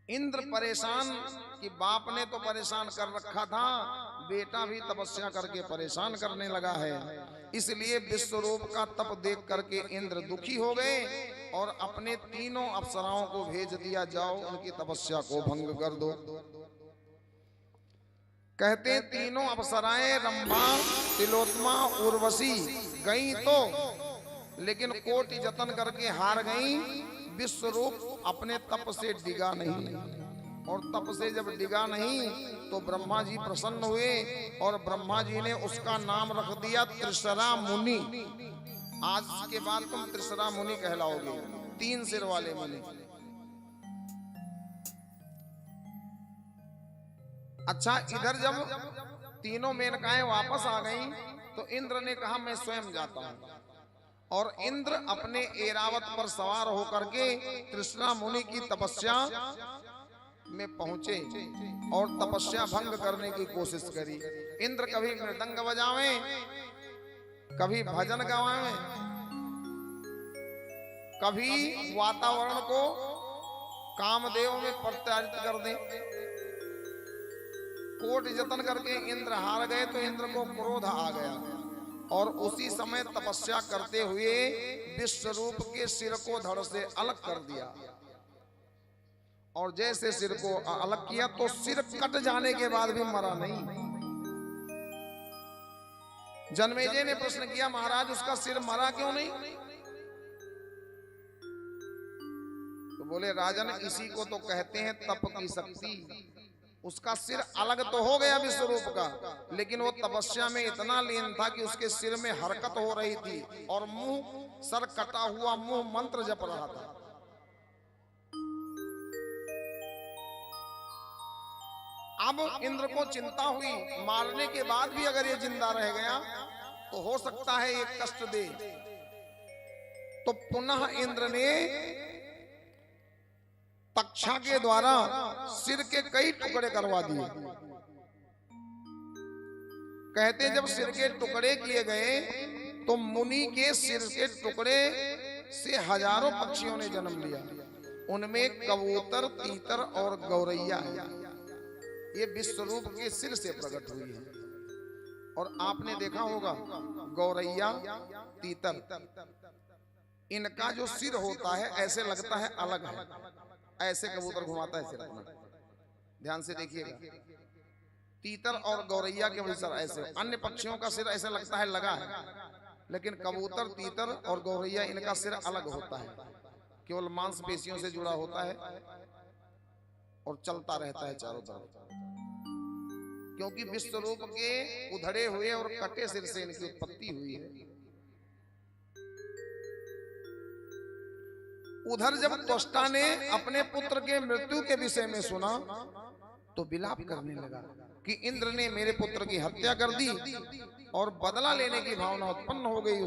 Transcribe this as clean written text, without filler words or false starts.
इंद्र परेशान कि बाप ने तो परेशान कर रखा था, बेटा भी तपस्या करके परेशान करने लगा है। इसलिए विश्वरूप का तप देख करके इंद्र दुखी हो गए और अपने तीनों अप्सराओं को भेज दिया, जाओ उनकी तपस्या को भंग कर दो। कहते तीनों अप्सराएं रंभा, तिलोत्तमा, उर्वशी गई तो, लेकिन कोटि जतन करके हार गई। विश्वरूप अपने तप से डिगा नहीं, और तप से जब डिगा नहीं तो ब्रह्मा जी प्रसन्न हुए और ब्रह्मा जी ने उसका नाम रख दिया त्रिशरा मुनि। आज के बाद तुम त्रिशरा मुनि कहलाओगे, 3 सिर वाले मुनि। अच्छा, इधर जब तीनों मेनकाएं वापस आ गईं तो इंद्र ने कहा मैं स्वयं जाता हूं, और इंद्र अपने ऐरावत पर सवार होकर के त्रिशरा मुनि की तपस्या में पहुंचे और तपस्या भंग करने की कोशिश करी। इंद्र कभी मृदंग बजावे, कभी भजन गवावे, कभी वातावरण को कामदेव में परिवर्तित कर दे। कोट जतन करके इंद्र हार गए तो इंद्र को क्रोध आ गया और उसी समय तपस्या करते हुए विश्वरूप के सिर को धड़ से अलग कर दिया। और जैसे सिर को अलग किया तो सिर कट जाने के बाद भी मरा नहीं। जन्मेजय ने प्रश्न किया, महाराज उसका सिर मरा क्यों नहीं? तो बोले, राजन इसी को तो कहते हैं तप की शक्ति। उसका सिर अलग तो हो गया विश्वरूप का, लेकिन वो तपस्या में इतना लीन था कि उसके सिर में हरकत हो रही थी और मुंह, सर कटा हुआ मुंह मंत्र जप रहा था। अब इंद्र को चिंता हुई, मारने के बाद भी अगर ये जिंदा रह गया तो हो सकता है ये कष्ट दे। तो पुनः इंद्र ने तक्षा के द्वारा सिर के कई टुकड़े करवा दिए। कहते जब सिर के टुकड़े किए गए तो मुनि के सिर के टुकड़े से हजारों पक्षियों ने जन्म लिया। उनमें कबूतर, तीतर और गौरैया है। ये विश्वरूप के सिर से प्रकट हुई है। और आपने देखा होगा गौरैया, तीतर, इनका जो सिर होता है ऐसे लगता है अलग है, ऐसे कबूतर घुमाता है सिर अपना, ध्यान से देखिएगा। तीतर और गौरैया के सिर ऐसे, अन्य पक्षियों का सिर ऐसे लगता है लगा है, लेकिन कबूतर, तीतर और गौरैया इनका सिर अलग होता है, केवल मांसपेशियों से जुड़ा होता है और चलता रहता है चारों तरफ। क्योंकि विश्वरूप के उधड़े हुए और कटे सिर से इनकी उत्पत्ति हुई है। उधर जब त्वष्टा ने अपने पुत्र के मृत्यु के विषय में सुना तो विलाप करने लगा कि इंद्र ने मेरे पुत्र की हत्या कर दी और बदला लेने की भावना उत्पन्न हो गई।